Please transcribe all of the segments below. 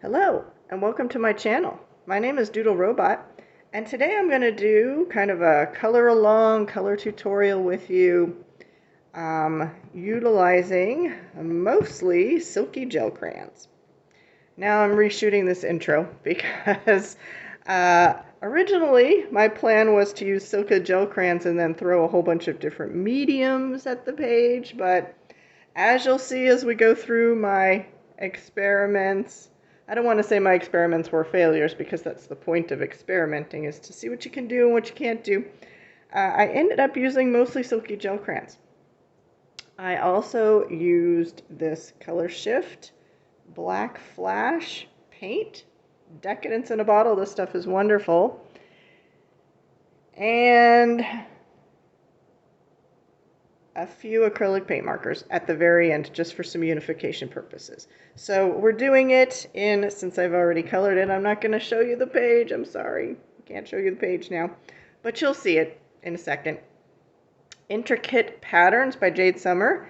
Hello, and welcome to my channel. My name is Doodle Robot, and today I'm going to do kind of a color along, color tutorial with you, utilizing mostly Silky gel crayons. Now I'm reshooting this intro because originally my plan was to use Silky gel crayons and then throw a whole bunch of different mediums at the page, but as you'll see as we go through my experiments, I don't want to say my experiments were failures because that's the point of experimenting, is to see what you can do and what you can't do. I ended up using mostly Silky gel crayons. I also used this Color Shift Black Flash paint. Decadence in a bottle. This stuff is wonderful. And a few acrylic paint markers at the very end just for some unification purposes. So we're doing it in, since I've already colored it, I'm not going to show you the page. I'm sorry. I can't show you the page now. But you'll see it in a second. Intricate Patterns by Jade. It's a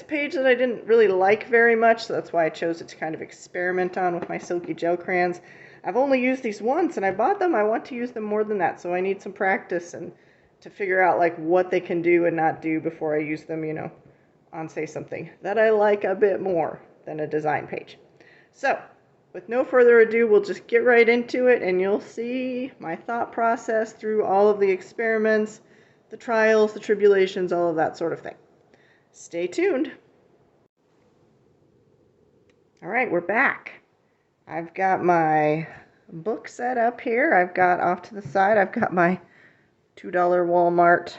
page that I didn't really like very much, so that's why I chose it to kind of experiment on with my Silky gel crayons. I've only used these once, and I bought them. I want to use them more than that, so I need some practice and to figure out like what they can do and not do before I use them, on say something that I like a bit more than a design page. So, with no further ado, we'll just get right into it, and you'll see my thought process through all of the experiments, the trials, the tribulations, all of that sort of thing. Stay tuned. All right, we're back. I've got my book set up here. I've got off to the side, I've got my $2 Walmart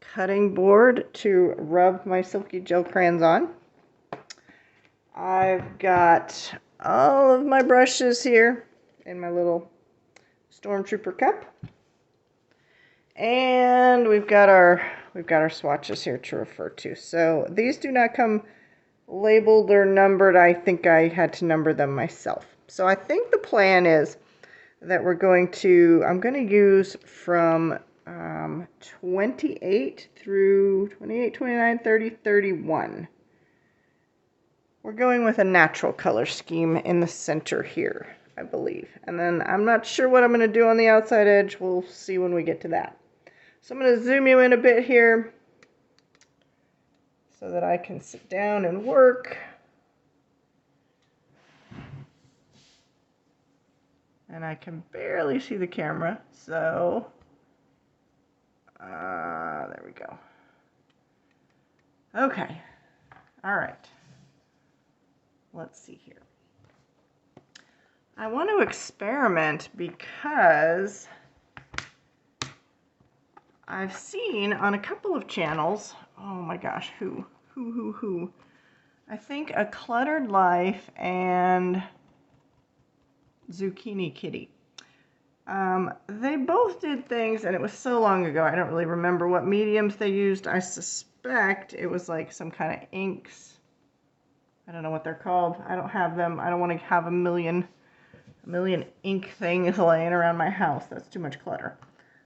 cutting board to rub my Silky gel crayons on. I've got all of my brushes here in my little Stormtrooper cup. And we've got our swatches here to refer to. So these do not come labeled or numbered. I think I had to number them myself. So I think the plan is that I'm going to use from 28 through 28, 29, 30, 31. We're going with a natural color scheme in the center here, I believe. And then I'm not sure what I'm going to do on the outside edge. We'll see when we get to that. So I'm going to zoom you in a bit here so that I can sit down and work. And I can barely see the camera, so there we go. Okay, all right. Let's see here. I want to experiment because I've seen on a couple of channels, oh my gosh, who? I think A Cluttered Life and Zucchini Kitty. They both did things, and it was so long ago, I don't really remember what mediums they used. I suspect it was like some kind of inks. I don't know what they're called. I don't have them. I don't want to have a million ink things laying around my house. That's too much clutter.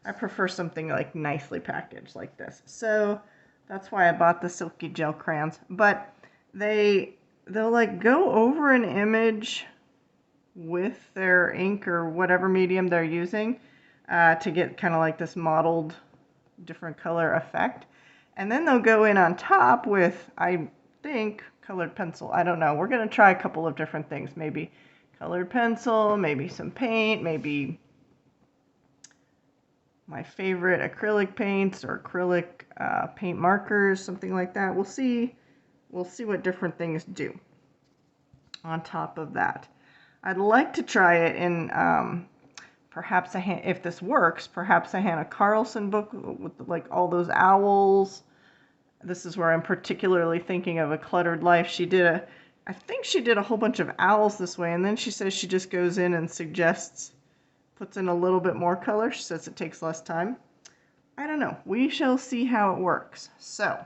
I prefer something like nicely packaged like this. So that's why I bought the Silky gel crayons. But they'll like go over an image with their ink or whatever medium they're using to get kind of like this mottled different color effect. And then they'll go in on top with, I think, colored pencil. I don't know. We're going to try a couple of different things. Maybe colored pencil, maybe some paint, maybe my favorite acrylic paints or acrylic paint markers, something like that. We'll see what different things do on top of that. I'd like to try it in perhaps if this works, perhaps a Hannah Carlson book with like all those owls. This is where I'm particularly thinking of A Cluttered Life. I think she did a whole bunch of owls this way, and then she says she just goes in and puts in a little bit more color. She says it takes less time. I don't know. We shall see how it works. So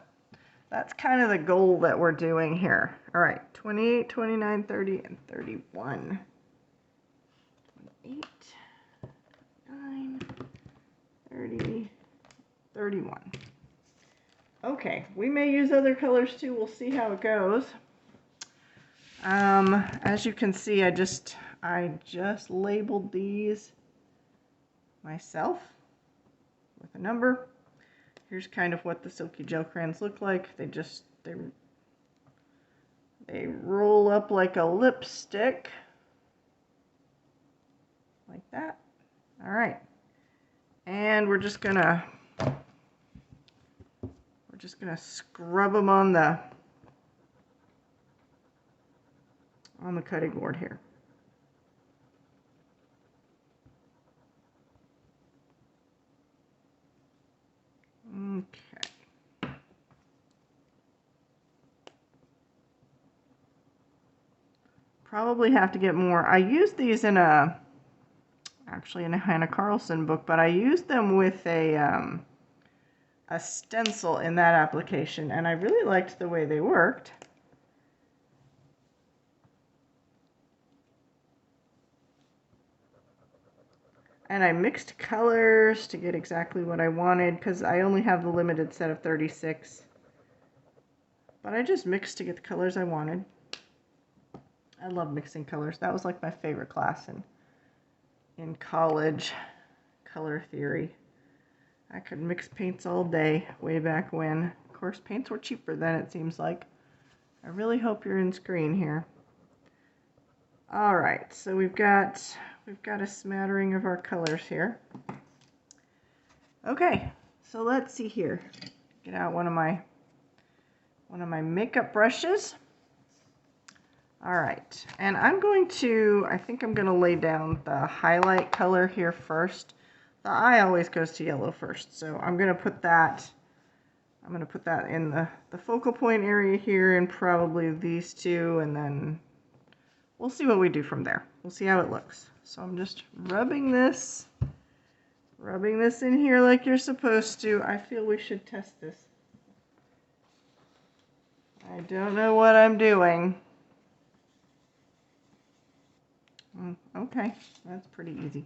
that's kind of the goal that we're doing here. All right, 28, 29, 30, and 31. 28, 9, 30, 31. Okay, we may use other colors too. We'll see how it goes. As you can see, I just labeled these myself with a number. Here's kind of what the Silky gel crayons look like. They roll up like a lipstick, like that. All right, and we're just gonna scrub them on the cutting board here. Okay. Probably have to get more. I used these actually in a Hannah Carlson book, but I used them with a stencil in that application, and I really liked the way they worked. And I mixed colors to get exactly what I wanted, because I only have the limited set of 36. But I just mixed to get the colors I wanted. I love mixing colors. That was like my favorite class in college, color theory. I could mix paints all day, way back when. Of course, paints were cheaper then, it seems like. I really hope you're in screen here. All right, so we've got a smattering of our colors here. Okay, so let's see here. Get out one of my makeup brushes. All right, and I think I'm going to lay down the highlight color here first. The eye always goes to yellow first, so I'm going to put that in the focal point area here, and probably these two, and then we'll see what we do from there. We'll see how it looks. So I'm just rubbing this in here like you're supposed to. I feel we should test this. I don't know what I'm doing. Okay, that's pretty easy.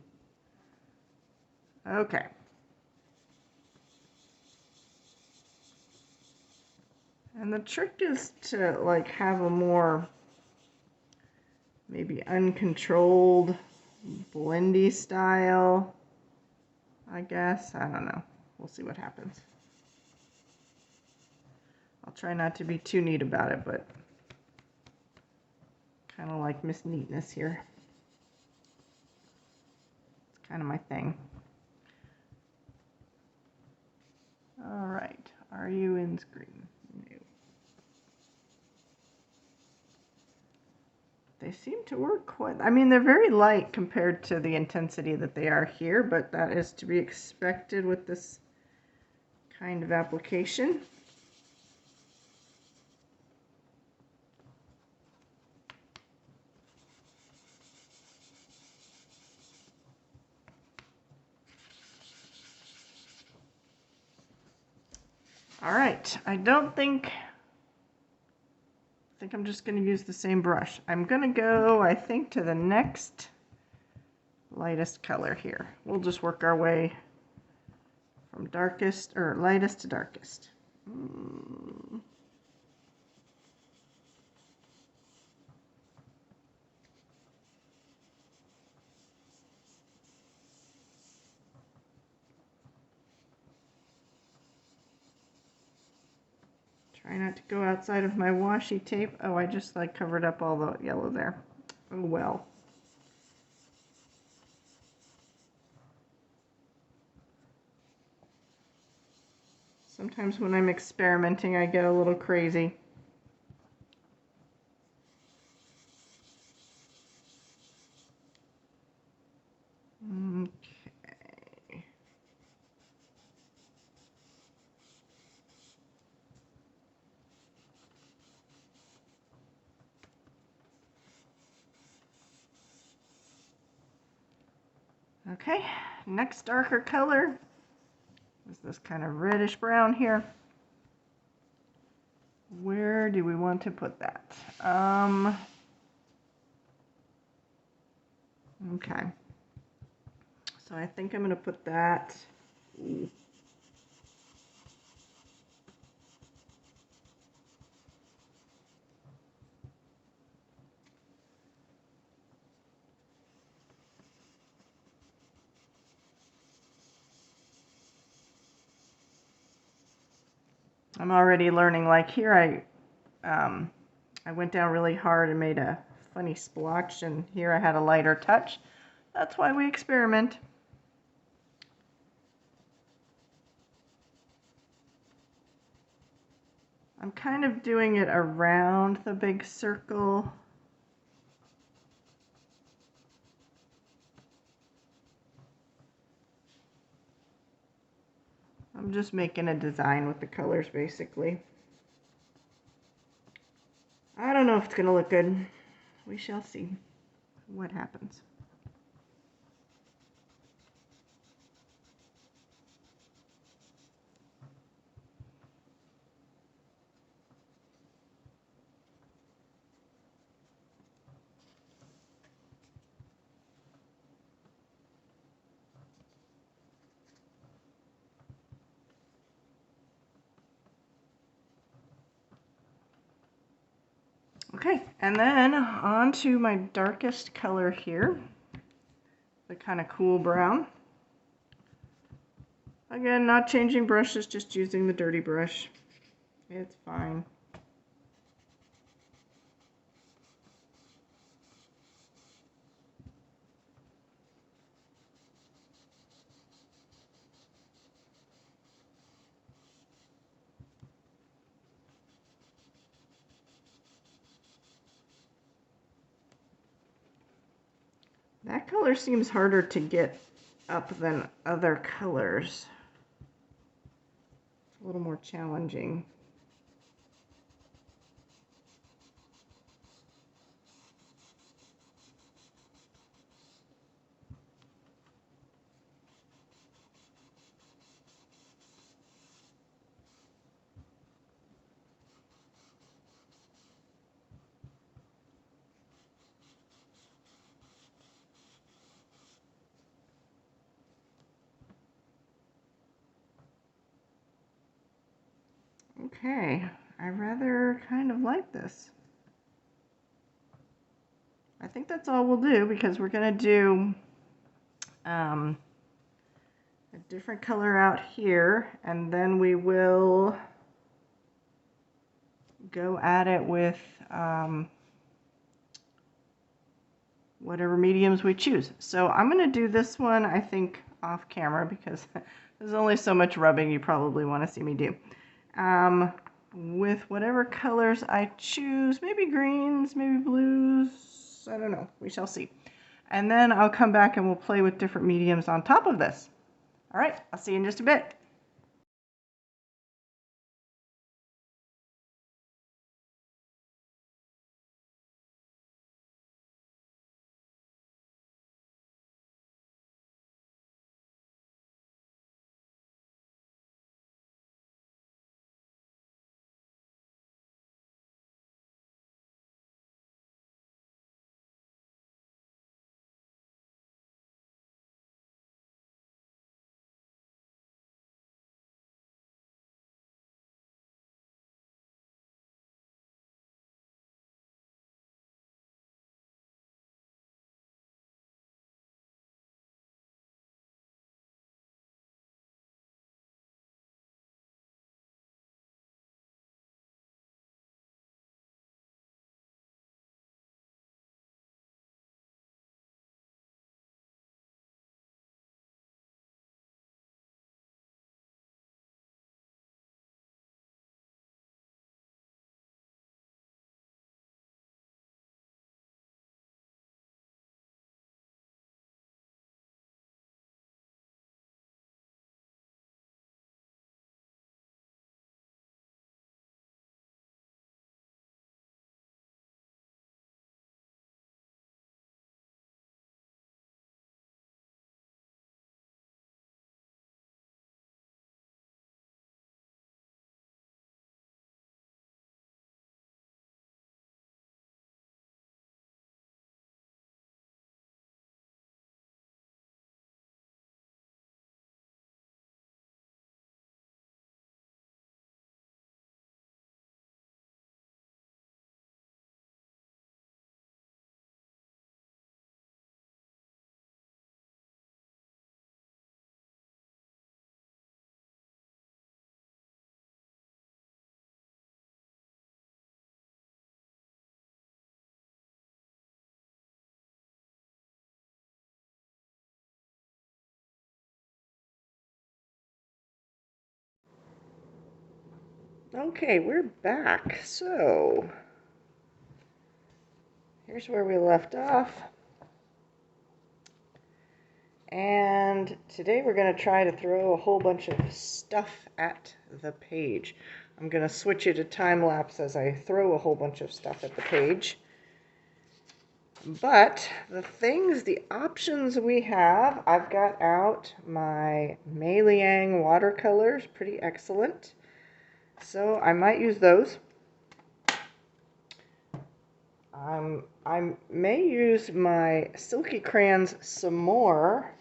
Okay. And the trick is to like have a more maybe uncontrolled blendy style, I guess. I don't know. We'll see what happens. I'll try not to be too neat about it, but kind of like Miss Neatness here. It's kind of my thing. All right, are you in screen? No. They seem to work quite, I mean, they're very light compared to the intensity that they are here, but that is to be expected with this kind of application. All right, I think I'm just going to use the same brush. I'm going to go, I think, to the next lightest color here. We'll just work our way from lightest to darkest. Try not to go outside of my washi tape. Oh, I just like covered up all the yellow there. Oh well. Sometimes when I'm experimenting, I get a little crazy. Okay. Okay, next darker color is this kind of reddish brown here. Where do we want to put that? Okay. So I think I'm going to put that. Ooh. I'm already learning, like here I went down really hard and made a funny splotch, and here I had a lighter touch. That's why we experiment. I'm kind of doing it around the big circle. I'm just making a design with the colors, basically. I don't know if it's going to look good. We shall see what happens. Okay, and then on to my darkest color here, the kind of cool brown. Again, not changing brushes, just using the dirty brush. It's fine. That color seems harder to get up than other colors. It's a little more challenging. Okay, I rather kind of like this. I think that's all we'll do, because we're going to do a different color out here, and then we will go at it with whatever mediums we choose. So I'm going to do this one, I think, off camera, because there's only so much rubbing you probably want to see me do. With whatever colors I choose, maybe greens, maybe blues, I don't know, we shall see. And then I'll come back and we'll play with different mediums on top of this. All right, I'll see you in just a bit. Okay, we're back. So, here's where we left off. And today we're going to try to throw a whole bunch of stuff at the page. I'm going to switch it to time-lapse as I throw a whole bunch of stuff at the page. But the options we have, I've got out my Mei Liang watercolors, pretty excellent. So I might use those. I may use my Silky crayons some more.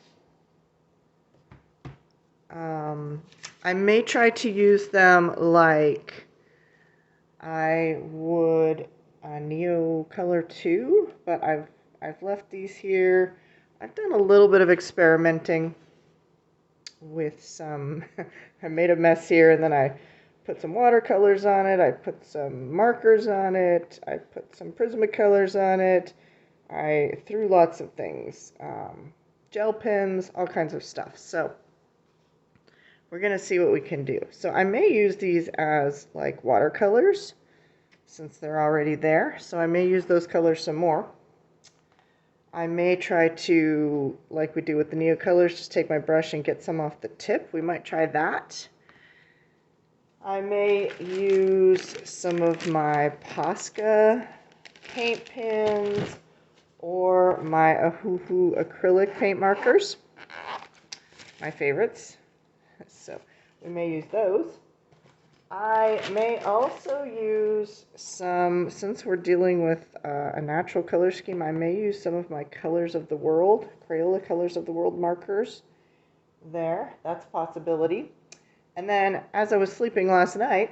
I may try to use them like I would a Neo Color 2, but I've left these here. I've done a little bit of experimenting with some. I made a mess here, and then I put some watercolors on it. I put some markers on it. I put some Prismacolors on it. I threw lots of things, gel pens, all kinds of stuff. So we're going to see what we can do. So I may use these as like watercolors since they're already there. So I may use those colors some more. I may try to, like we do with the Neo colors, just take my brush and get some off the tip. We might try that. I may use some of my Posca paint pens or my Ohuhu acrylic paint markers, my favorites. So we may use those. I may also use some, since we're dealing with a natural color scheme, I may use some of my Colors of the World, Crayola Colors of the World markers there. That's a possibility. And then as I was sleeping last night,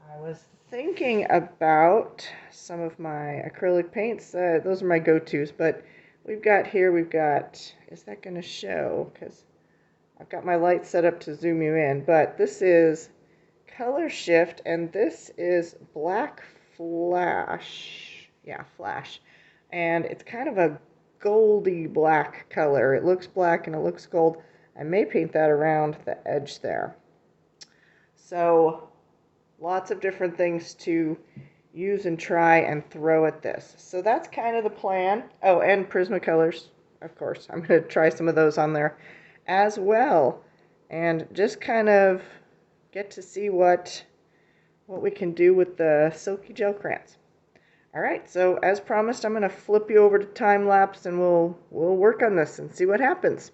I was thinking about some of my acrylic paints. Those are my go-tos, but we've got, is that going to show? Because I've got my light set up to zoom you in, but this is Color Shift, and this is Black Flash. Yeah, Flash. And it's kind of a goldy black color. It looks black and it looks gold. I may paint that around the edge there. So lots of different things to use and try and throw at this. So that's kind of the plan. Oh, and Prismacolors, of course. I'm going to try some of those on there as well. And just kind of get to see what we can do with the Silky gel crayons. All right, so as promised, I'm going to flip you over to time-lapse and we'll work on this and see what happens.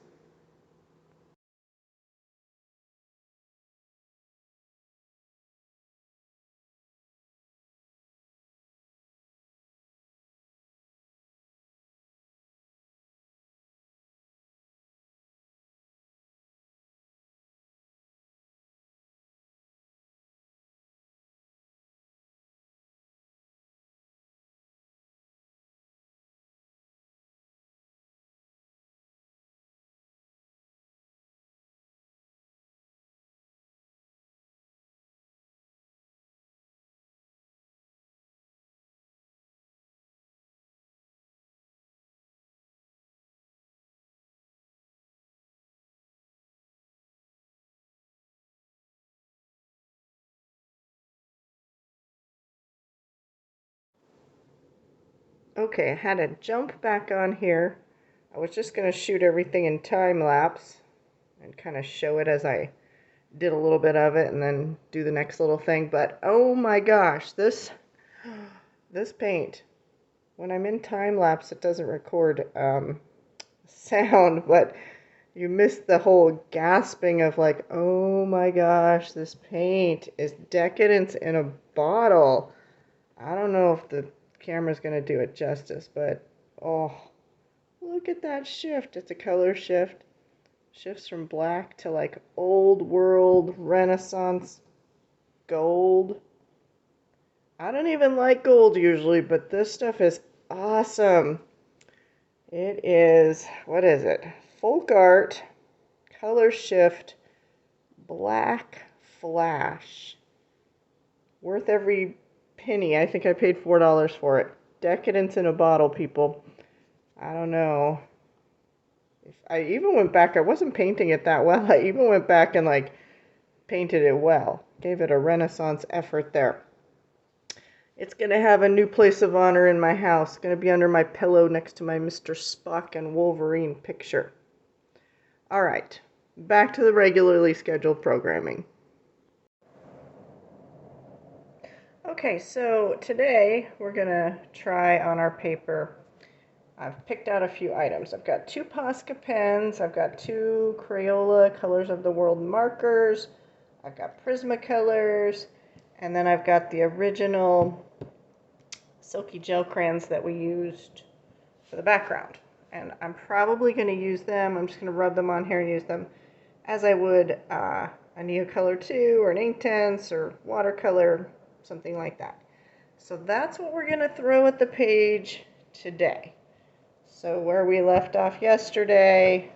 Okay, I had to jump back on here. I was just going to shoot everything in time-lapse and kind of show it as I did a little bit of it and then do the next little thing. But oh my gosh, this paint, when I'm in time-lapse, it doesn't record sound, but you miss the whole gasping of like, oh my gosh, this paint is decadence in a bottle. I don't know if the camera's going to do it justice, but oh, look at that shift. It's a color shift. Shifts from black to like old world Renaissance gold. I don't even like gold usually, but this stuff is awesome. It is, what is it? Folk art, color shift, black flash. Worth every penny. I think I paid $4 for it. Decadence in a bottle, people. I don't know. If I even went back, I wasn't painting it that well. I even went back and like painted it well. Gave it a Renaissance effort there. It's going to have a new place of honor in my house. It's going to be under my pillow next to my Mr. Spock and Wolverine picture. All right, back to the regularly scheduled programming. Okay, so today we're going to try on our paper. I've picked out a few items. I've got 2 Posca pens. I've got 2 Crayola Colors of the World markers. I've got Prismacolors. And then I've got the original Silky gel crayons that we used for the background. And I'm probably going to use them. I'm just going to rub them on here and use them as I would a Neocolor 2 or an Inktense or watercolor, something like that. So that's what we're going to throw at the page today. So where we left off yesterday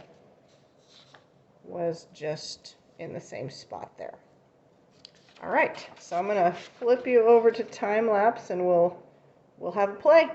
was just in the same spot there. All right, so I'm going to flip you over to time-lapse and we'll have a play.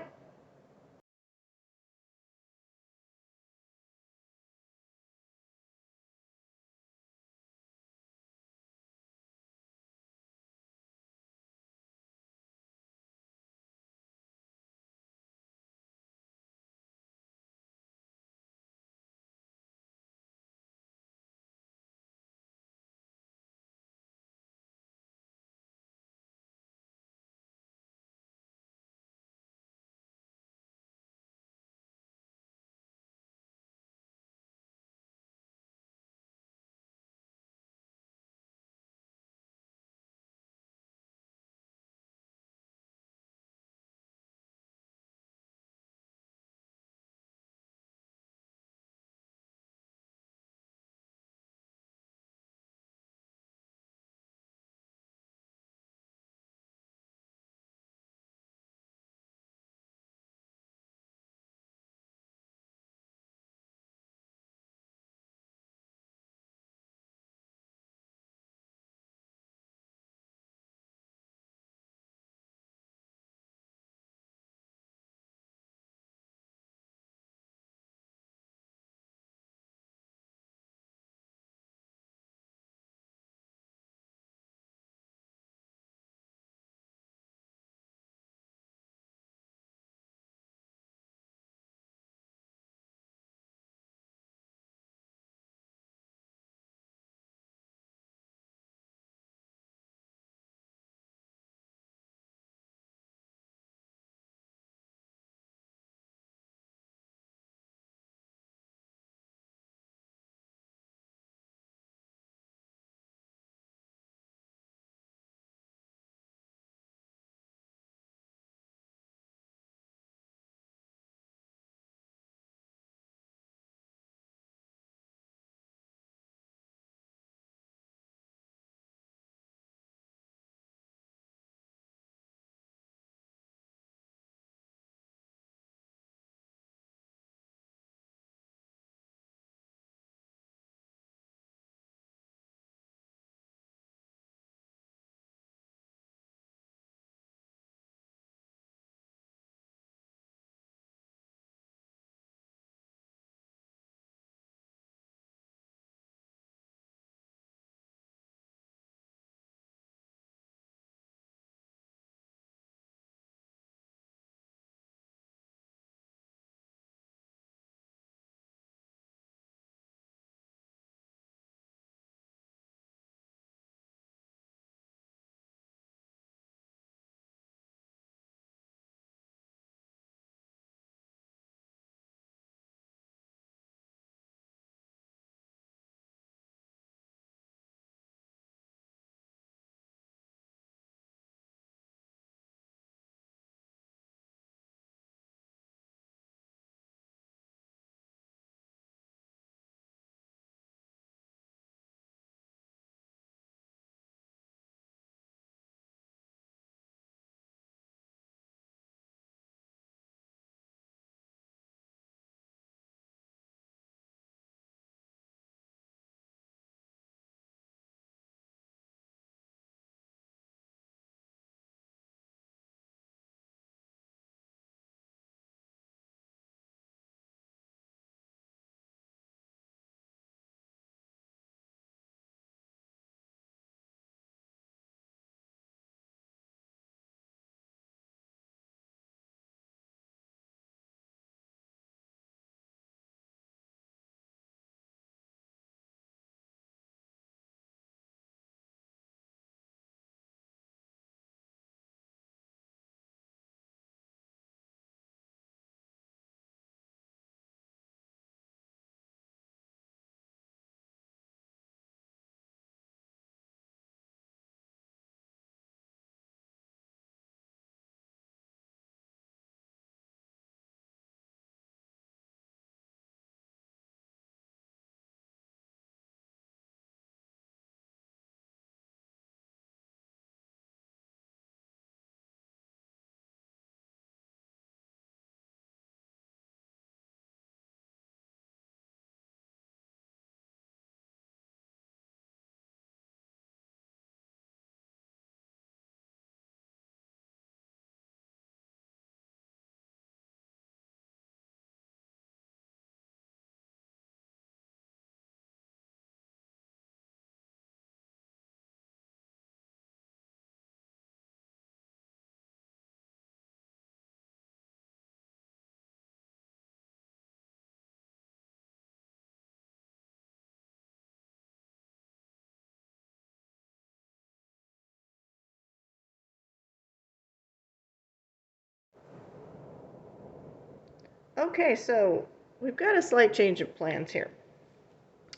Okay, so we've got a slight change of plans here.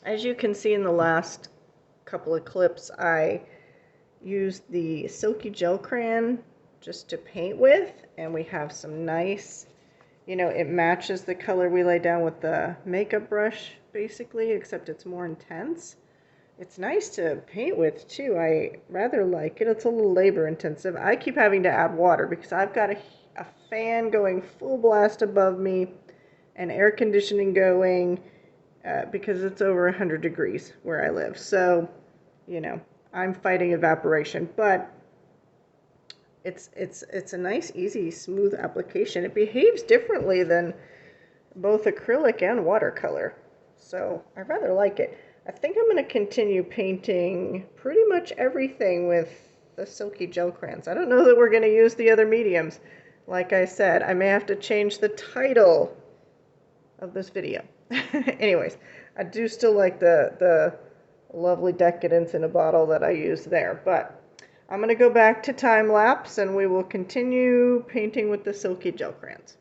As you can see in the last couple of clips, I used the Silky gel crayon just to paint with, and we have some nice, it matches the color we laid down with the makeup brush, basically, except it's more intense. It's nice to paint with, too. I rather like it. It's a little labor intensive. I keep having to add water because I've got a fan going full blast above me and air conditioning going because it's over 100 degrees where I live. So, you know, I'm fighting evaporation, but it's a nice, easy, smooth application. It behaves differently than both acrylic and watercolor, so I rather like it. I think I'm going to continue painting pretty much everything with the Silky gel crayons. I don't know that we're going to use the other mediums. Like I said, I may have to change the title of this video. Anyways, I do still like the lovely decadence in a bottle that I used there, but I'm going to go back to time-lapse and we will continue painting with the Silky gel crayons.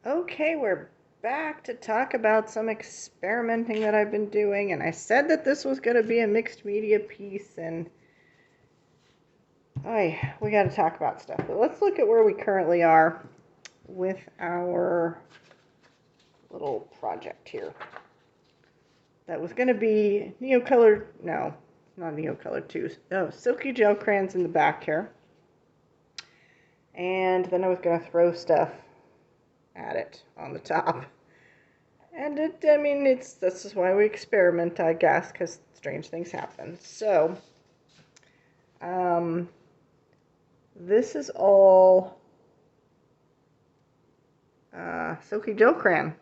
Okay, we're back to talk about some experimenting that I've been doing, and I said that this was going to be a mixed media piece, and we got to talk about stuff. But let's look at where we currently are with our little project here. That was going to be Neocolor, no, not Neocolor 2s. Oh, Silky gel crayons in the back here. And then I was going to throw stuff at it on the top. And this is why we experiment, I guess, because strange things happen. So, this is all Silky gel crayon.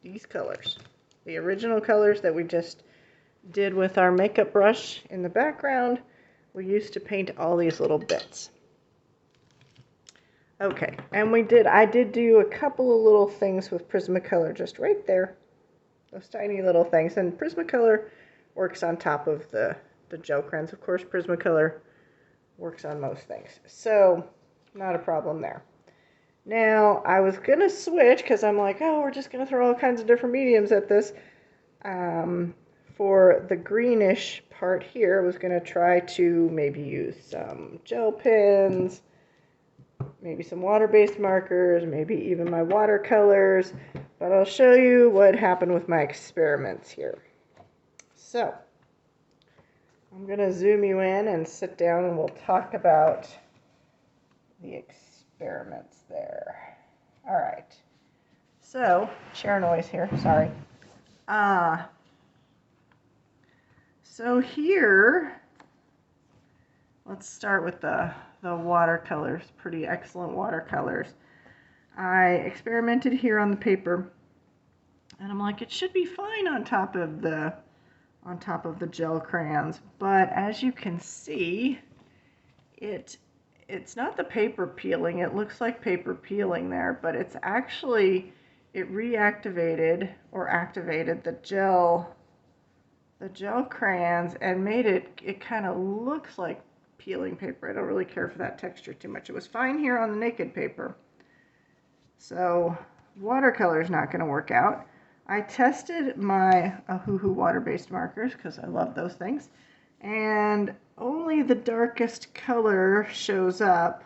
These colors. The original colors that we just did with our makeup brush in the background, we used to paint all these little bits. Okay, and I did do a couple of little things with Prismacolor just right there. Those tiny little things. And Prismacolor works on top of the gel crayons. Of course, Prismacolor works on most things. So, not a problem there. Now, I was going to switch because I'm like, oh, we're just going to throw all kinds of different mediums at this. For the greenish part here, I was going to try to maybe use some gel pens, maybe some water-based markers, maybe even my watercolors, but I'll show you what happened with my experiments here. So, I'm going to zoom you in and sit down and we'll talk about the experiments there. All right. So, chair noise here, sorry. So here, let's start with the watercolors, pretty excellent watercolors. I experimented here on the paper, and I'm like, it should be fine on top of the gel crayons, but as you can see, it's not the paper peeling. It looks like paper peeling there, but it's actually, it reactivated or activated the gel crayons and made it kind of looks like peeling paper. I don't really care for that texture too much. It was fine here on the naked paper. So watercolor is not going to work out. I tested my Ohuhu water-based markers because I love those things. And only the darkest color shows up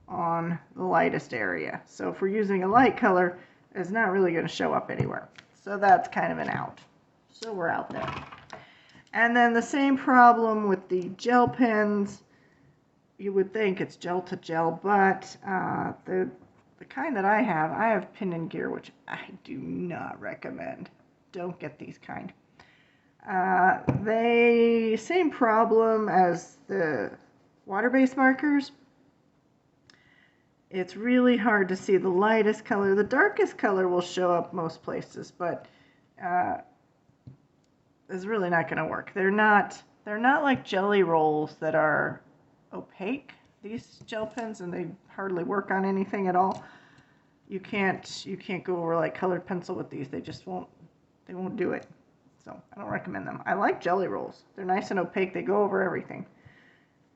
on the lightest area. So if we're using a light color, it's not really going to show up anywhere. So that's kind of an out. So we're out there. And then the same problem with the gel pens. You would think it's gel to gel, but the kind that I have pin and gear, which I do not recommend. Don't get these kind. Same problem as the water-based markers. It's really hard to see the lightest color. The darkest color will show up most places, but is really not going to work. They're not like jelly rolls that are opaque, these gel pens, and they hardly work on anything at all. You can't go over like colored pencil with these. They won't do it. So I don't recommend them. I like jelly rolls. They're nice and opaque. They go over everything.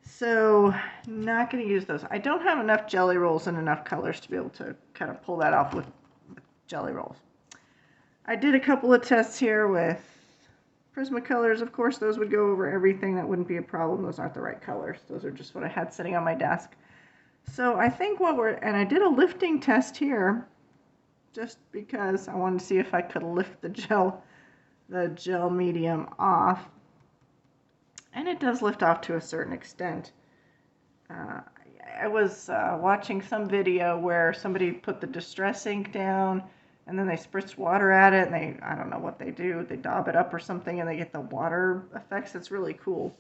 So not going to use those. I don't have enough jelly rolls and enough colors to be able to kind of pull that off with jelly rolls. I did a couple of tests here with Prismacolors. Of course, those would go over everything. That wouldn't be a problem. Those aren't the right colors. Those are just what I had sitting on my desk. So I think and I did a lifting test here just because I wanted to see if I could lift the gel medium off. And it does lift off to a certain extent. I was watching some video where somebody put the distress ink down and then they spritz water at it and I don't know what they do, they daub it up or something and they get the water effects. It's really cool.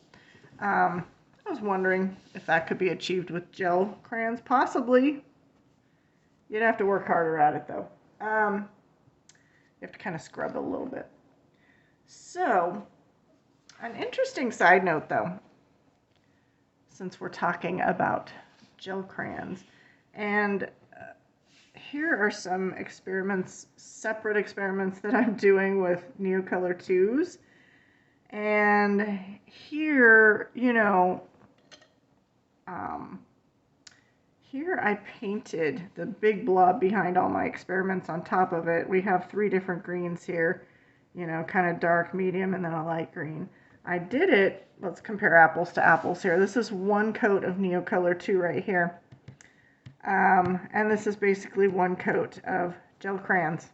I was wondering if that could be achieved with gel crayons. Possibly. You'd have to work harder at it though. You have to kind of scrub it a little bit. So, an interesting side note though, since we're talking about gel crayons, and here are some experiments, separate experiments that I'm doing with Neocolor 2s. And here, Here I painted the big blob behind all my experiments on top of it. We have 3 different greens here, you know, kind of dark, medium, and then a light green. I did it, let's compare apples to apples here. This is 1 coat of Neocolor 2 right here. And this is basically 1 coat of gel crayons.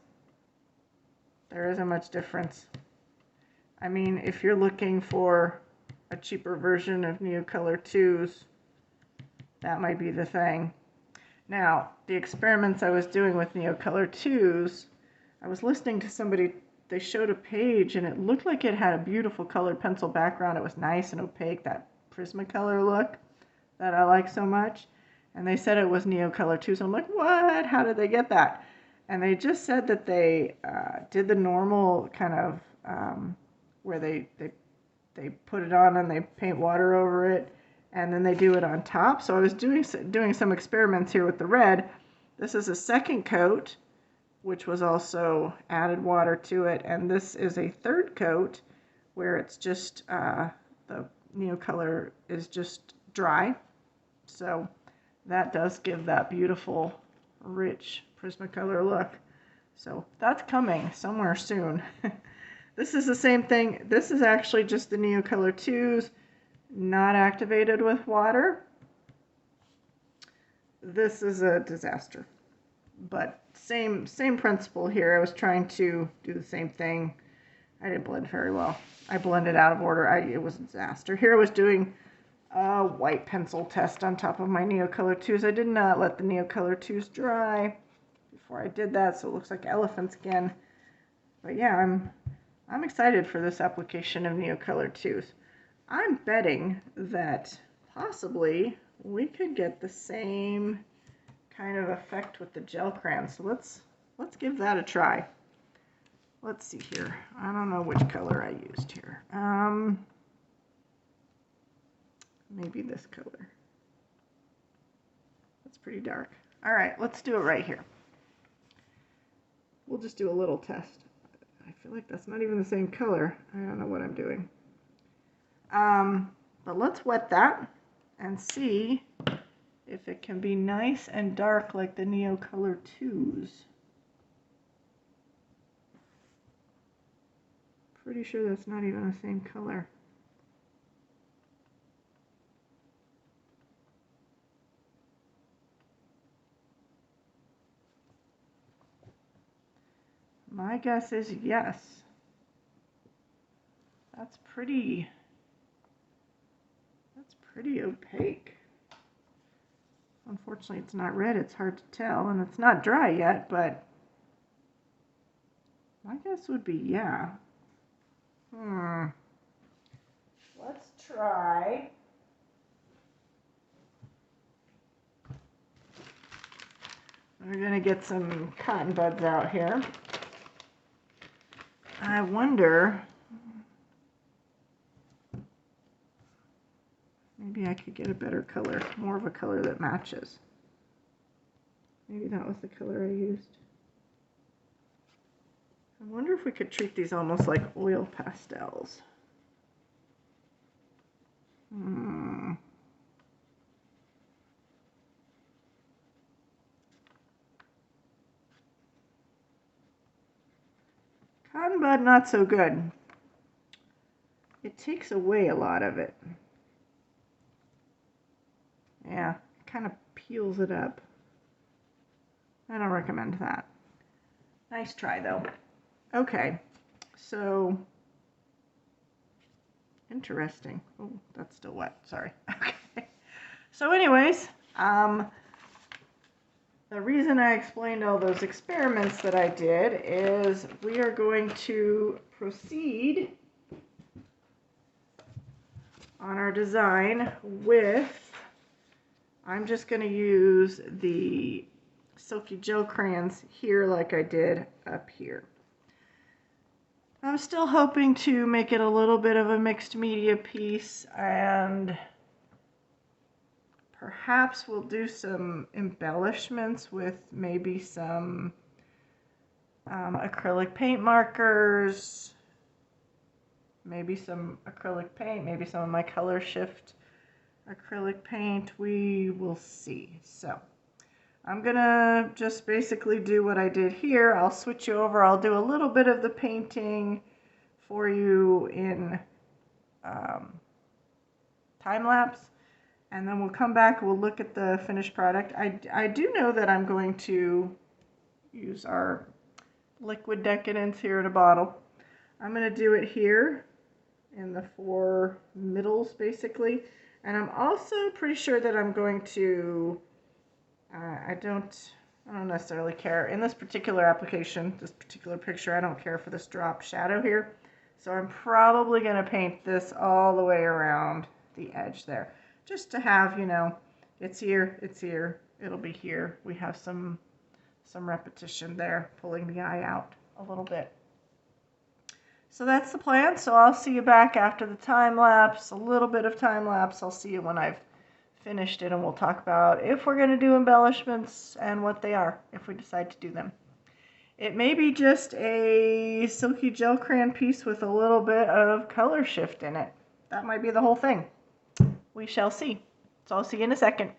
There isn't much difference. I mean, if you're looking for a cheaper version of Neocolor 2s, that might be the thing. Now, the experiments I was doing with Neocolor 2s, I was listening to somebody, they showed a page and it looked like it had a beautiful colored pencil background. It was nice and opaque, that Prismacolor look that I like so much. And they said it was Neocolor 2s. So I'm like, what? How did they get that? And they just said that they did the normal kind of where they put it on and they paint water over it, and then they do it on top. So I was doing some experiments here with the red. This is a 2nd coat, which was also added water to it, and this is a 3rd coat where it's just the Neocolor is just dry. So that does give that beautiful, rich Prismacolor look. So that's coming somewhere soon. This is the same thing. This is actually just the Neocolor 2s, not activated with water. This is a disaster, but same principle here. I was trying to do the same thing. I didn't blend very well. I blended out of order. It was a disaster. Here I was doing a white pencil test on top of my Neocolor 2s. I did not let the Neocolor 2s dry before I did that, so it looks like elephant skin. But yeah, I'm excited for this application of Neocolor 2s. I'm betting that possibly we could get the same kind of effect with the gel crayon. So let's give that a try. Let's see here. I don't know which color I used here. Maybe this color. That's pretty dark. All right, let's do it right here. We'll just do a little test. I feel like that's not even the same color. I don't know what I'm doing. But let's wet that and see if it can be nice and dark like the Neocolor 2s. Pretty sure that's not even the same color. My guess is yes. That's pretty opaque. Unfortunately, it's not red. It's hard to tell, and it's not dry yet, but my guess would be yeah. Let's try. We're gonna get some cotton buds out here. I wonder, maybe I could get a better color, more of a color that matches. Maybe that was the color I used. I wonder if we could treat these almost like oil pastels. Cotton bud, not so good. It takes away a lot of it. Yeah, it kind of peels it up. I don't recommend that. Nice try though. Okay, so interesting. Oh, that's still wet. Sorry. Okay. So anyways, the reason I explained all those experiments that I did is we are going to proceed on our design with, I'm just going to use the Silky gel crayons here like I did up here. I'm still hoping to make it a little bit of a mixed media piece, and perhaps we'll do some embellishments with maybe some acrylic paint markers, maybe some acrylic paint, maybe some of my color shift acrylic paint, we will see. So I'm gonna just basically do what I did here. I'll switch you over. I'll do a little bit of the painting for you in time-lapse, and then we'll come back, we'll look at the finished product. I do know that I'm going to use our liquid decadence here in a bottle. I'm going to do it here in the four middles basically, and I'm also pretty sure that I'm going to I don't necessarily care in this particular application, this particular picture. I don't care for this drop shadow here, so I'm probably going to paint this all the way around the edge there, just to have, you know, it's here, it'll be here. We have some repetition there, pulling the eye out a little bit. So that's the plan. So I'll see you back after the time lapse, a little bit of time lapse. I'll see you when I've finished it, and we'll talk about if we're going to do embellishments and what they are, if we decide to do them. It may be just a silky gel crayon piece with a little bit of color shift in it. That might be the whole thing. We shall see. So I'll see you in a second.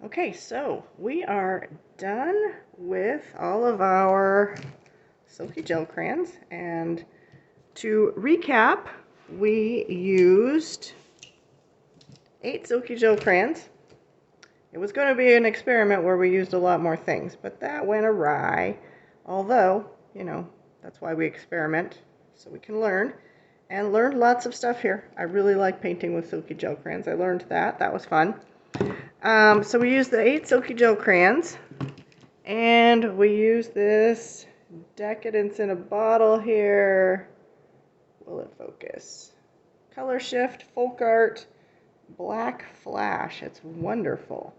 Okay, so we are done with all of our Silky gel crayons, and to recap, we used 8 Silky gel crayons. It was going to be an experiment where we used a lot more things, but that went awry. Although, you know, that's why we experiment, so we can learn. And learned lots of stuff here. I really like painting with Silky gel crayons. I learned that. That was fun. So we used the 8 Silky gel crayons, and we used this Decadence in a Bottle here. Will it focus? Color Shift, Folk Art, Black Flash. It's wonderful.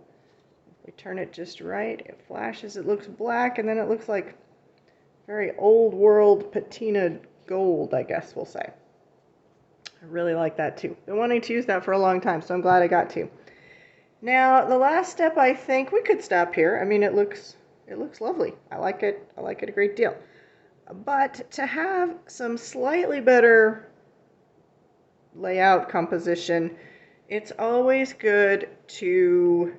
If we turn it just right, it flashes, it looks black, and then it looks like very old world patina gold, I guess we'll say. I really like that too. Been wanting to use that for a long time, so I'm glad I got to. Now, the last step, I think we could stop here. I mean, it looks lovely. I like it. I like it a great deal. But to have some slightly better layout composition, it's always good to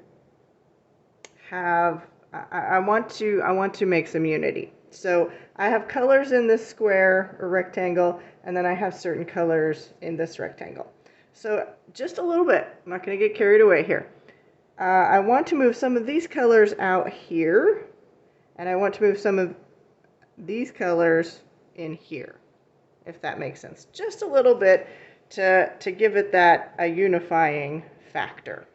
have, I want to make some unity. So I have colors in this square or rectangle, and then I have certain colors in this rectangle. So just a little bit. I'm not going to get carried away here. I want to move some of these colors out here, and I want to move some of these colors in here, if that makes sense. Just a little bit to give it that a unifying factor.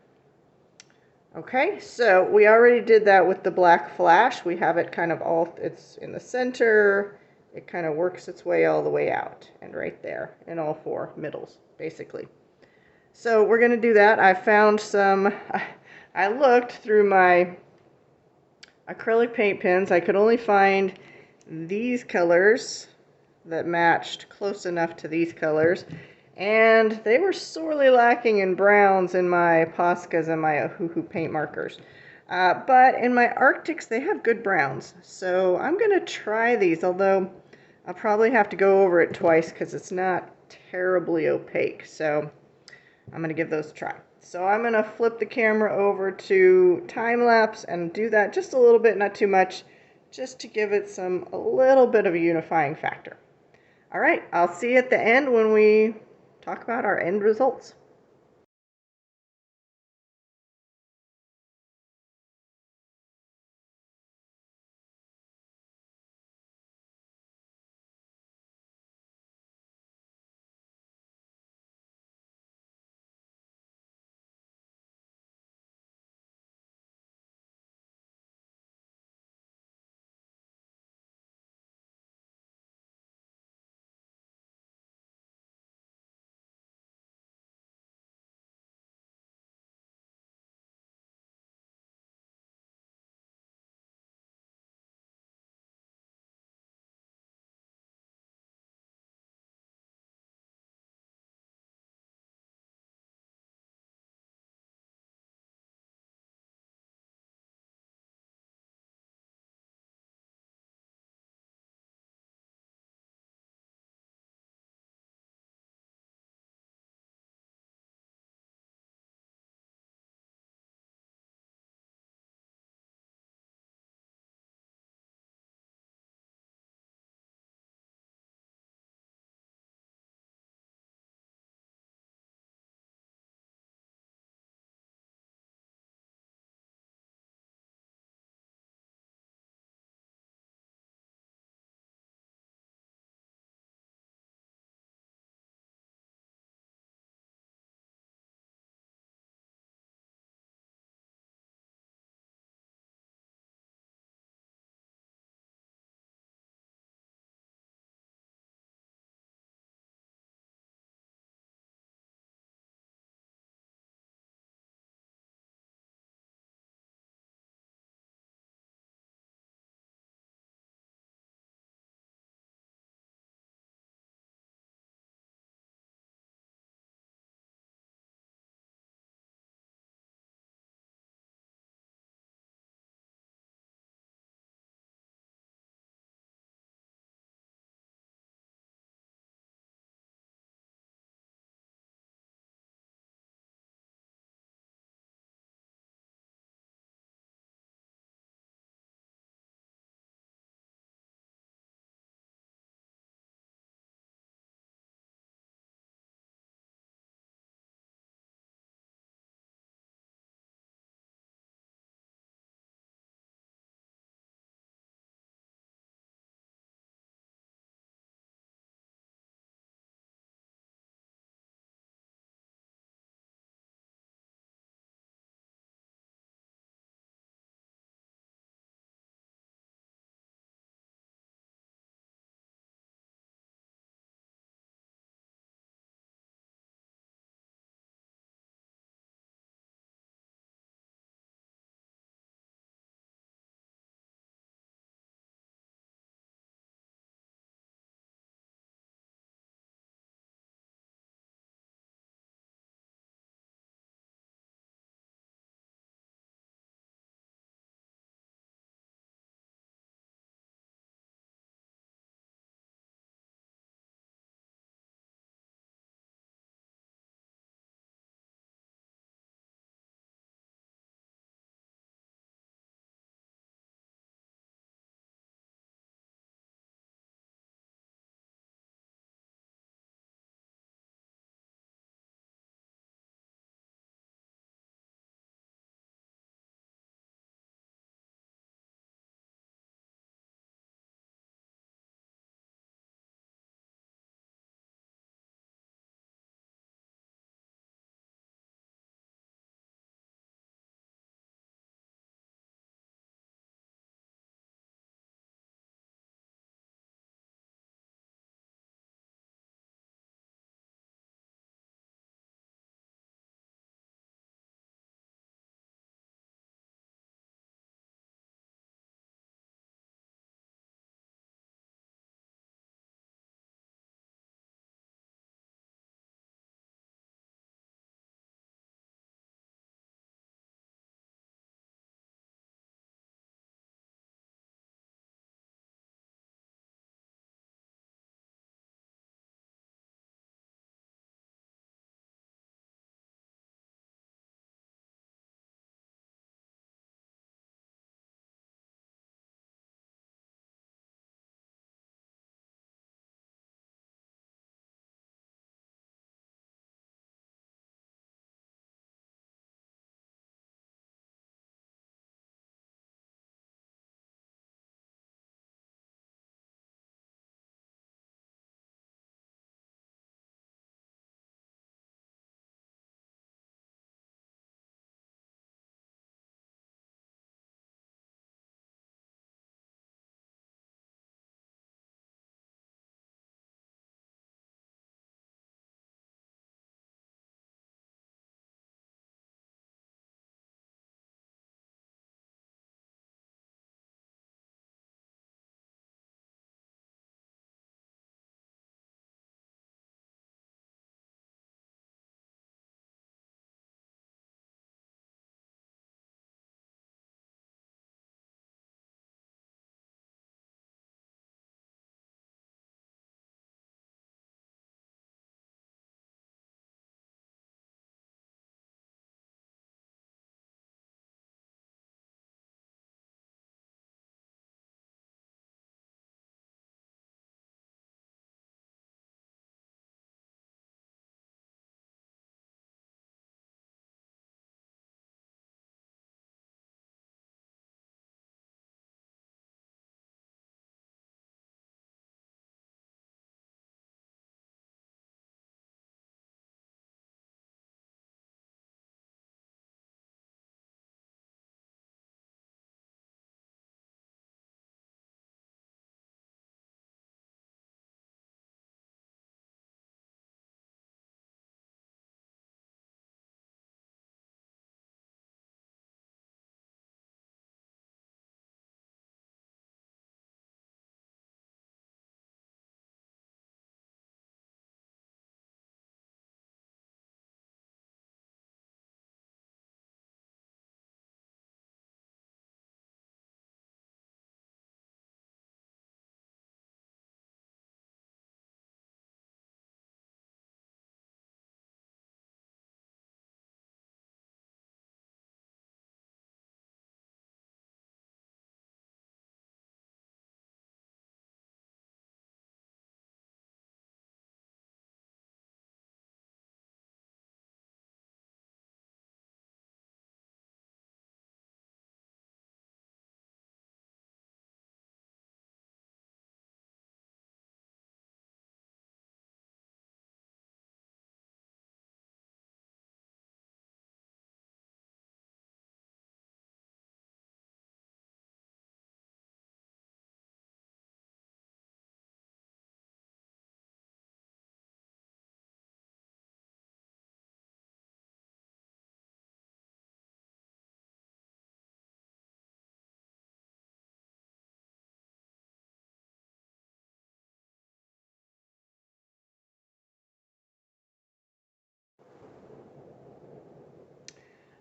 Okay, so we already did that with the black flash. We have it kind of all, it's in the center. It kind of works its way all the way out and right there in all 4 middles, basically. So we're going to do that. I found some, I looked through my acrylic paint pens. I could only find these colors that matched close enough to these colors. And they were sorely lacking in browns in my Poscas and my Ohuhu paint markers. But in my Arctics, they have good browns. So I'm going to try these, although I'll probably have to go over it twice because it's not terribly opaque. So I'm going to give those a try. So I'm going to flip the camera over to time-lapse and do that just a little bit, not too much, just to give it a little bit of a unifying factor. All right, I'll see you at the end when we talk about our end results.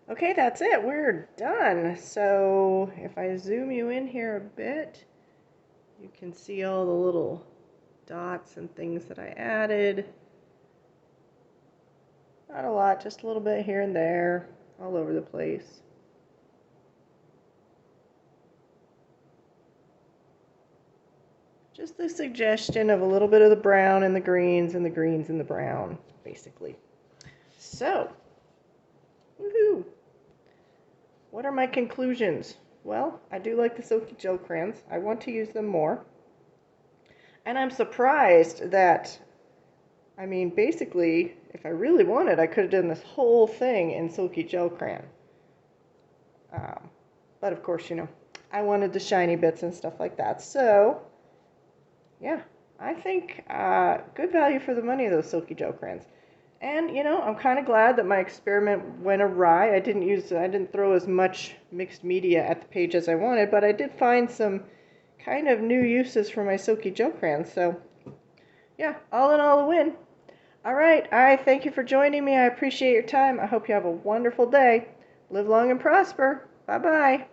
Okay, that's it. We're done. So if I zoom you in here a bit, you can see all the little dots and things that I added. Not a lot, just a little bit here and there, all over the place. Just the suggestion of a little bit of the brown and the greens and the greens and the brown, basically. So, woohoo! What are my conclusions? Well, I do like the Silky gel crayons. I want to use them more. And I'm surprised that, I mean, basically, if I really wanted, I could have done this whole thing in Silky gel crayon. But of course, you know, I wanted the shiny bits and stuff like that. So, yeah, I think good value for the money of those Silky gel crayons. And, you know, I'm kind of glad that my experiment went awry. I didn't throw as much mixed media at the page as I wanted, but I did find some kind of new uses for my Silky gel crayons. So, yeah, all in all, a win. All right, I thank you for joining me. I appreciate your time. I hope you have a wonderful day. Live long and prosper. Bye-bye.